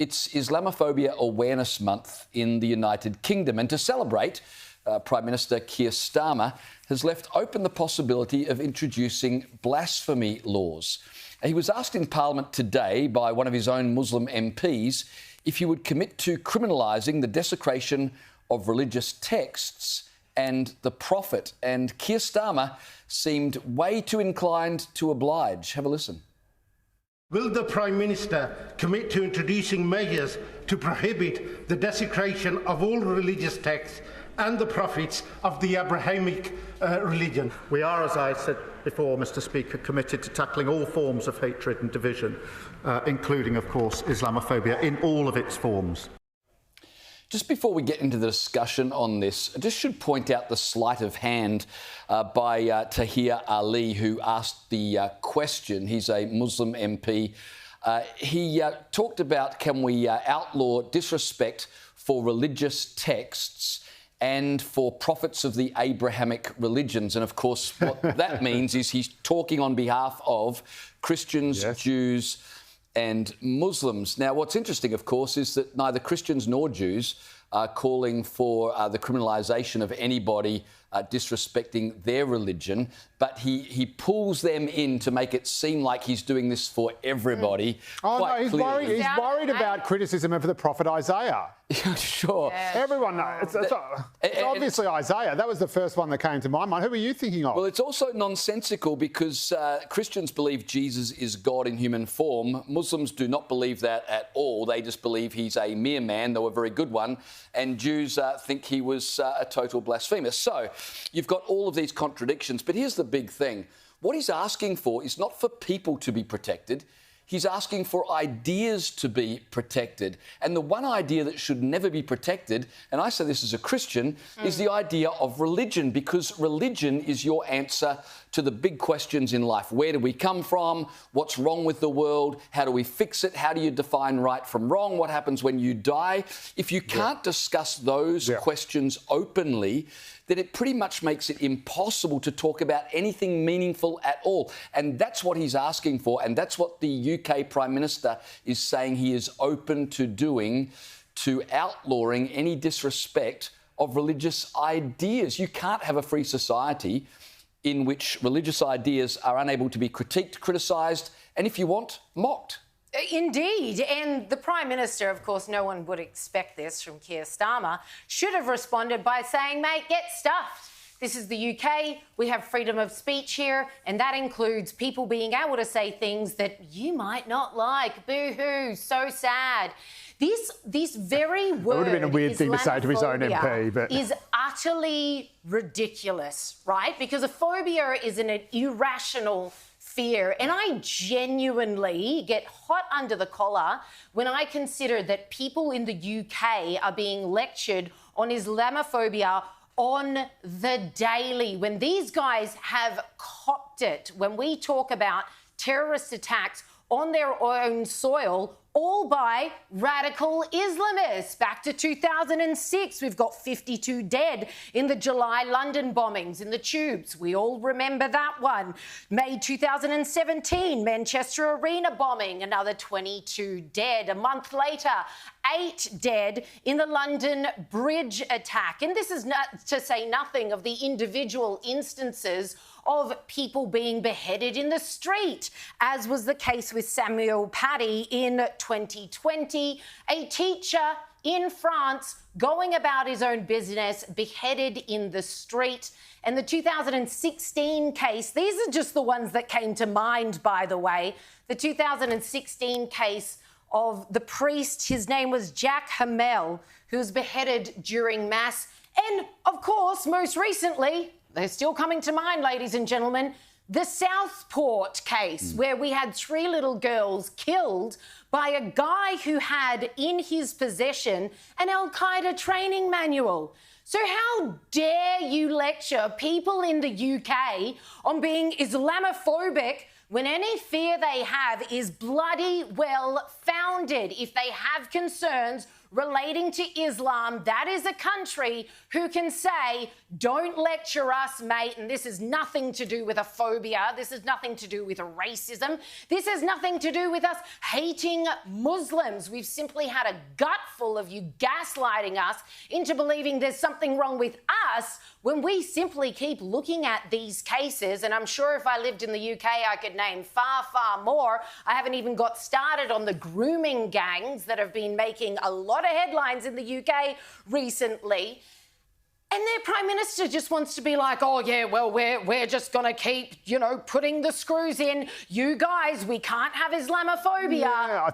It's Islamophobia Awareness Month in the United Kingdom. And to celebrate, Prime Minister Keir Starmer has left open the possibility of introducing blasphemy laws. He was asked in Parliament today by one of his own Muslim MPs if he would commit to criminalising the desecration of religious texts and the Prophet. And Keir Starmer seemed way too inclined to oblige. Have a listen. Will the Prime Minister commit to introducing measures to prohibit the desecration of all religious texts and the prophets of the Abrahamic religion? We are, as I said before, Mr Speaker, committed to tackling all forms of hatred and division, including, of course, Islamophobia in all of its forms. Just before we get into the discussion on this, I just should point out the sleight of hand by Tahir Ali, who asked the question. He's a Muslim MP. He talked about, can we outlaw disrespect for religious texts and for prophets of the Abrahamic religions? And, of course, what that means is he's talking on behalf of Christians, yes, Jews and Muslims. Now, what's interesting, of course, is that neither Christians nor Jews are calling for the criminalisation of anybody disrespecting their religion, but he pulls them in to make it seem like he's doing this for everybody. Oh, no, he's worried about criticism of the prophet Isaiah. Sure. Yeah. Everyone knows. It's obviously Isaiah. That was the first one that came to my mind. Who were you thinking of? Well, it's also nonsensical because Christians believe Jesus is God in human form. Muslims do not believe that at all. They just believe he's a mere man, though a very good one. And Jews think he was a total blasphemer. So you've got all of these contradictions. But here's the big thing. What he's asking for is not for people to be protected. He's asking for ideas to be protected. And the one idea that should never be protected, and I say this as a Christian, is the idea of religion, because religion is your answer to the big questions in life. Where do we come from? What's wrong with the world? How do we fix it? How do you define right from wrong? What happens when you die? If you can't discuss those questions openly, then it pretty much makes it impossible to talk about anything meaningful at all. And that's what he's asking for, and that's what the UK Prime Minister is saying he is open to doing, to outlawing any disrespect of religious ideas. You can't have a free society in which religious ideas are unable to be critiqued, criticised, and, if you want, mocked. Indeed. And the Prime Minister, of course, no one would expect this from Keir Starmer, should have responded by saying, mate, get stuffed. This is the UK. We have freedom of speech here, and that includes people being able to say things that you might not like. Boo-hoo, so sad. This very word, it would have been a weird thing to say to his own MP, but is utterly ridiculous, right? Because a phobia is an irrational fear, and I genuinely get hot under the collar when I consider that people in the UK are being lectured on Islamophobia on the daily, when these guys have copped it, when we talk about terrorist attacks on their own soil, all by radical Islamists. Back to 2006, we've got 52 dead in the July London bombings in the tubes. We all remember that one. May 2017, Manchester Arena bombing, another 22 dead. A month later, 8 dead in the London Bridge attack. And this is not to say nothing of the individual instances of people being beheaded in the street, as was the case with Samuel Paty in 2020, a teacher in France going about his own business, beheaded in the street. And the 2016 case, these are just the ones that came to mind, by the way, the 2016 case of the priest, his name was Jack Hamel, who was beheaded during Mass. And, of course, most recently, they're still coming to mind, ladies and gentlemen, the Southport case, where we had 3 little girls killed by a guy who had in his possession an Al-Qaeda training manual. So how dare you lecture people in the UK on being Islamophobic when any fear they have is bloody well founded? If they have concerns relating to Islam, that is a country who can say, don't lecture us, mate, and this has nothing to do with a phobia, this has nothing to do with a racism, this has nothing to do with us hating Muslims. We've simply had a gut full of you gaslighting us into believing there's something wrong with us when we simply keep looking at these cases, and I'm sure if I lived in the UK, I could name far, far more. I haven't even got started on the grooming gangs that have been making a lot of headlines in the UK recently. And their Prime Minister just wants to be like, oh, yeah, well, we're just going to keep, putting the screws in. You guys, we can't have Islamophobia. Yeah,